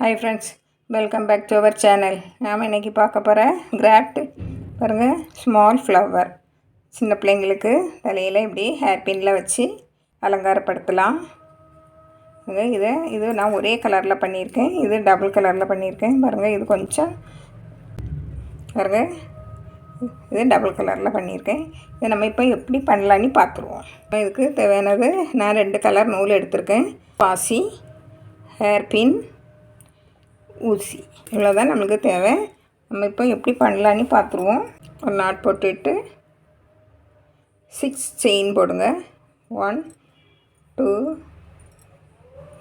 Hi friends, welcome back to our channel. நாம் இன்னைக்கு பார்க்க போற கிராஃப்ட் பாருங்க, ஸ்மால் ஃப்ளவர். சின்ன பிள்ளைங்களுக்கு தலையில இப்படி ஹேர் பின்ல வச்சு அலங்காரப்படுத்தலாம். இது நான் ஒரே கலர்ல பண்ணியிருக்கேன். இது டபுள் கலர்ல பண்ணியிருக்கேன். பாருங்க, இது கொஞ்சம் பாருங்க, இது டபுள் கலர்ல பண்ணியிருக்கேன். இதை நம்ம இப்போ எப்படி பண்ணலான்னு பார்த்துருவோம். இதுக்கு தேவையானது நான் 2 கலர் நூல் எடுத்திருக்கேன். பாசி, ஹேர் பின், ஊசி, இவ்வளோதான் நம்மளுக்கு தேவை. நம்ம இப்போ எப்படி பண்ணலான்னு பார்த்துருவோம். ஒரு நாட் போட்டுட்டு 6 செயின் போடுங்க. 1 2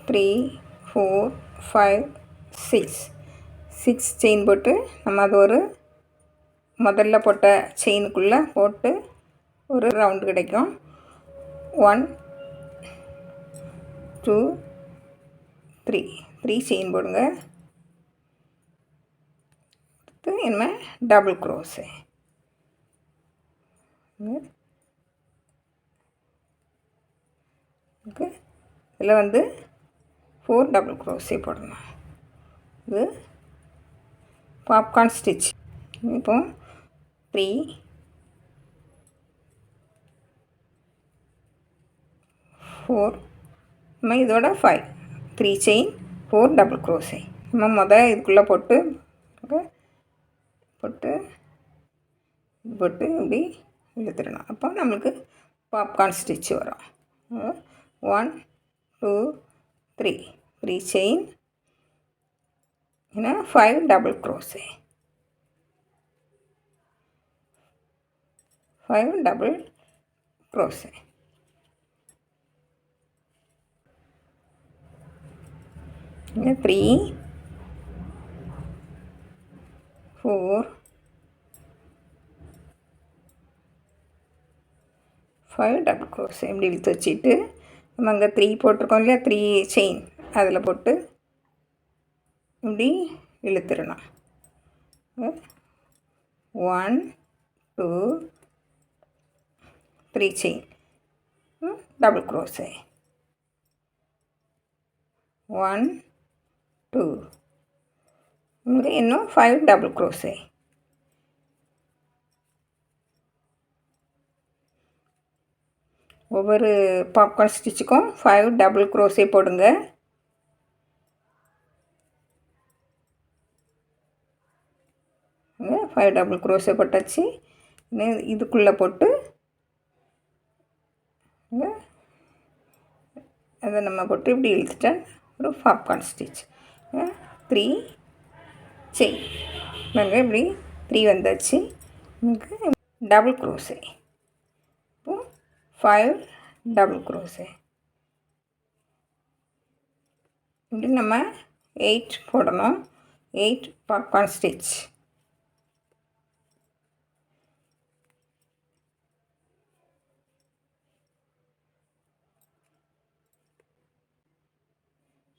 3 4 5 6 செயின் போட்டு நம்ம அது ஒரு முதல்ல போட்ட செயினுக்குள்ளே போட்டு ஒரு ரவுண்டு கிடைக்கும். 1 2 3 செயின் போடுங்க. இனிமேல் டபுள் க்ரோஷே. ஓகே, இதில் வந்து 4 டபுள் க்ரோஷே போடணும். இது பாப்கார்ன் ஸ்டிச். இப்போ 3 4 நம்ம இதோட 5 3 செயின் 4 டபுள் க்ரோஷே. நம்ம இதுக்குள்ளே போட்டு இப்படி இழுத்துடணும். அப்போ நம்மளுக்கு பாப்கார்ன் ஸ்டிச் வரும். 1 2 3 chain, 5 double crochet, 5 double crochet. இங்கே 3 4 5 டபுள் க்ரோஷே இப்படி இழுத்து வச்சுட்டு நம்ம அங்கே 3 போட்டிருக்கோம் இல்லையா, 3 செயின் அதில் போட்டு இப்படி இழுத்துடணும். 1 2 3 செயின் டபுள் க்ரோஷே, 1 2 இங்கே இன்னும் 5 டபுள் க்ரோஷே. ஒவ்வொரு பாப்கார்ன் ஸ்டிச்சுக்கும் 5 டபுள் க்ரோஷே போடுங்க. இங்கே 5 டபுள் க்ரோஷே போட்டாச்சு. இதுக்குள்ளே போட்டு அதை நம்ம போட்டு இப்படி இழுத்துட்டா ஒரு பாப்கார்ன் ஸ்டிச். 3 செயின் பாருங்க, இப்படி 3 வந்தாச்சு. Double crochet, 5 double crochet. இப்படி நம்ம 8 போடணும். 8 பாப்கார்ன் ஸ்டிச்.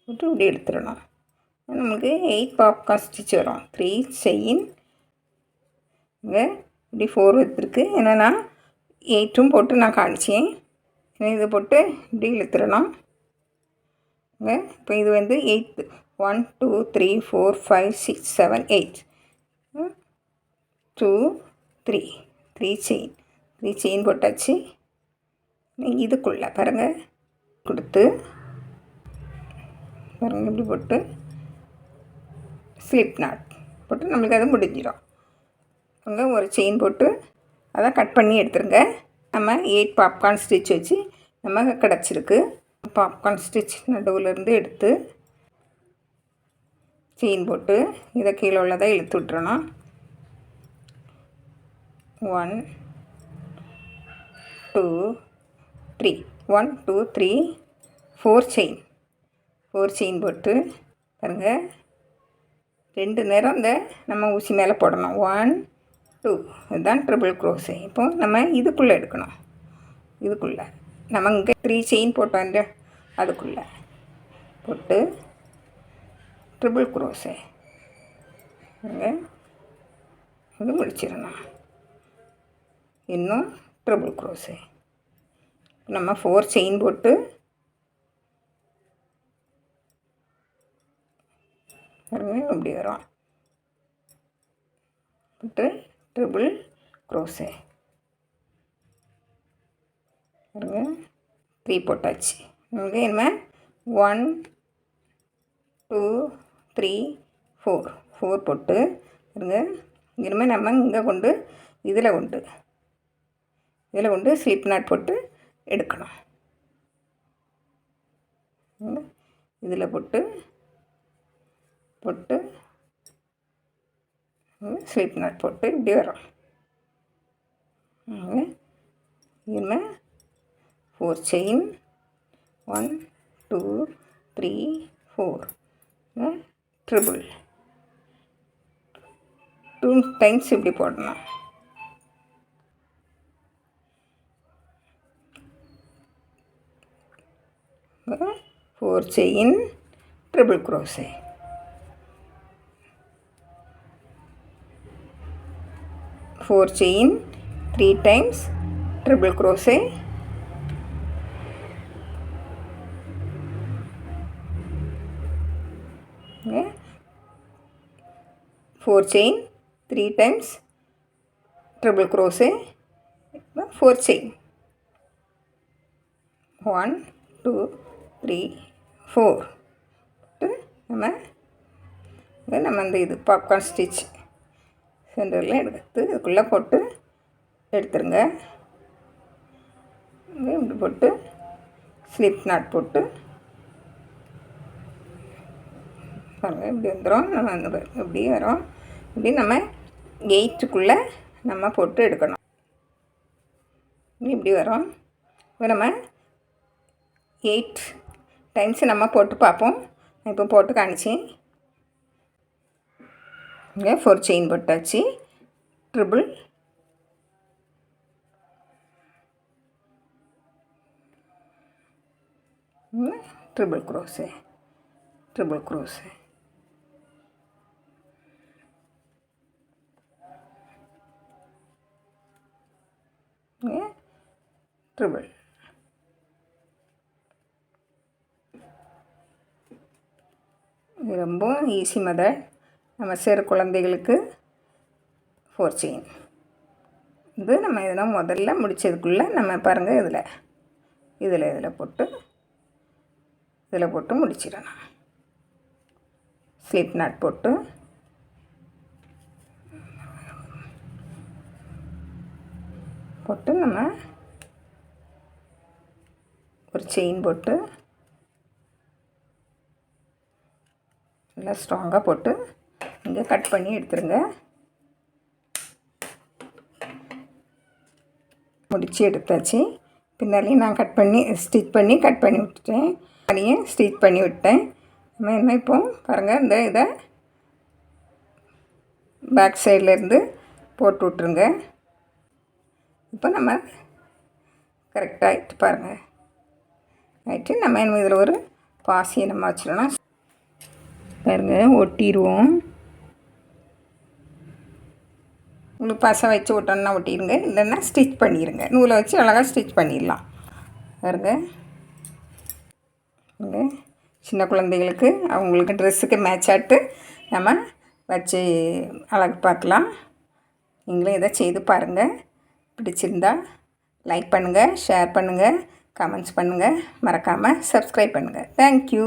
போட்டு இப்படி எடுத்துடணும். நமக்கு 8 பாப்கார்ன் ஸ்டிச் வரும். 3 செயின், இங்கே இப்படி 4 எடுத்துருக்கு. என்னென்னா 8ம் போட்டு நான் காமிச்சேன். இதை போட்டு இப்படி இழுத்துடணும். இப்போ இது வந்து 8 1 2 3 4 5 6 7 8 2 3 செயின் 3 செயின் போட்டாச்சு. இதுக்குள்ளே பாருங்கள் கொடுத்து பாருங்கள் இப்படி போட்டு ஸ்லிப் நாட் போட்டு நம்மளுக்கு அது முடிஞ்சிடும். அங்கே ஒரு செயின் போட்டு அதை கட் பண்ணி எடுத்துருங்க. நம்ம 8 பாப்கார்ன் ஸ்டிச் வச்சு நமக்கு கிடச்சிருக்கு. பாப்கார்ன் ஸ்டிச் நடுவுலேருந்து எடுத்து செயின் போட்டு இதை கீழே உள்ளதை இழுத்து விட்டுறணும். 1 2 3 1 2 3 4 செயின் போட்டு பாருங்கள் 2 நேரம் இந்த நம்ம ஊசி மேலே போடணும். 1 2 இதுதான் ட்ரிபிள் க்ரோஷே. இப்போ நம்ம இதுக்குள்ளே எடுக்கணும். இதுக்குள்ளே நம்ம இங்கே 3 செயின் போட்டோம், அதுக்குள்ளே போட்டு ட்ரிபிள் க்ரோஷே இது முடிச்சிடணும். இன்னும் ட்ரிபிள் க்ரோஷே நம்ம 4 செயின் போட்டு பாருங்கள் இப்படி வரும். போட்டு ட்ரிபிள் க்ரோஷே பாருங்கள் 3 போட்டாச்சு. நமக்கு என்ன 1 2 3 4 போட்டு பாருங்கள். இனிமேல் நம்ம இங்கே கொண்டு இதில் கொண்டு ஸ்லிப் நாட் போட்டு எடுக்கணும். இதில் போட்டு ஸ்லிப் நாட் போட்டு இப்படி வரும். இனிமேல் 4 செயின் 1 2 3 4 ட்ரிபிள் 2 டைம்ஸ் இப்படி போடணும். Four chain triple crochet 4 chain 3 times triple crochet 4 chain 3 times triple crochet 4 chain 1 2 3 4 நம்ம அந்த இது பாப்கார்ன் ஸ்டிச் சென்டரில் எடுத்து இதுக்குள்ளே போட்டு எடுத்துருங்க. இப்படி போட்டு ஸ்லிப் நாட் போட்டு பாருங்கள் இப்படி வந்துடும். நம்ம அந்த இப்படி வரும். இப்படி நம்ம 8க்குள்ளே நம்ம போட்டு எடுக்கணும். இப்படி வரும். இப்போ நம்ம 8 டைம்ஸ் நம்ம போட்டு பார்ப்போம். இப்போ போட்டு காணிச்சேன். இங்கே 4 செயின் போட்டாச்சு. Triple triple crochet triple crochet triple இது ரொம்ப ஈஸி மெத்தட். நம்ம சிறு குழந்தைகளுக்கு 4 செயின் இது நம்ம இதெல்லாம் முதல்ல முடித்ததுக்குள்ளே நம்ம பாருங்கள் இதில் போட்டு முடிச்சிடணும். ஸ்லிப் நாட் போட்டு நம்ம ஒரு செயின் போட்டு நல்லா ஸ்ட்ராங்காக போட்டு இங்கே கட் பண்ணி எடுத்துருங்க. முடித்து எடுத்தாச்சு. பின்னாலையும் நான் ஸ்டிச் பண்ணி விட்டுட்டேன். அதையும் ஸ்டிச் பண்ணி விட்டேன். நம்ம என்ன இப்போ பாருங்கள் இந்த இதை பேக் சைட்லேருந்து போட்டு விட்ருங்க. இப்போ நம்ம கரெக்டாக ஆகிட்டு பாருங்கள். ஆகிட்டு நம்ம என்ன இதில் ஒரு பாசியை நம்ம வச்சிடணும். பாருங்கள் ஒட்டிடுவோம். உங்களுக்கு பசை வச்சு விட்டோன்னா ஒட்டிடுங்க, இல்லைன்னா ஸ்டிச் பண்ணிடுங்க. நூலை வச்சு அழகாக ஸ்டிச் பண்ணிடலாம். பாருங்க சின்ன குழந்தைகளுக்கு அவங்களுக்கு ட்ரெஸ்ஸுக்கு மேட்சாட்டு நம்ம வச்சு அழகு பார்க்கலாம். நீங்களும் இதை செய்து பாருங்கள். பிடிச்சிருந்தா லைக் பண்ணுங்கள், ஷேர் பண்ணுங்கள், கமெண்ட்ஸ் பண்ணுங்கள், மறக்காமல் சப்ஸ்கிரைப் பண்ணுங்கள். தேங்க்யூ.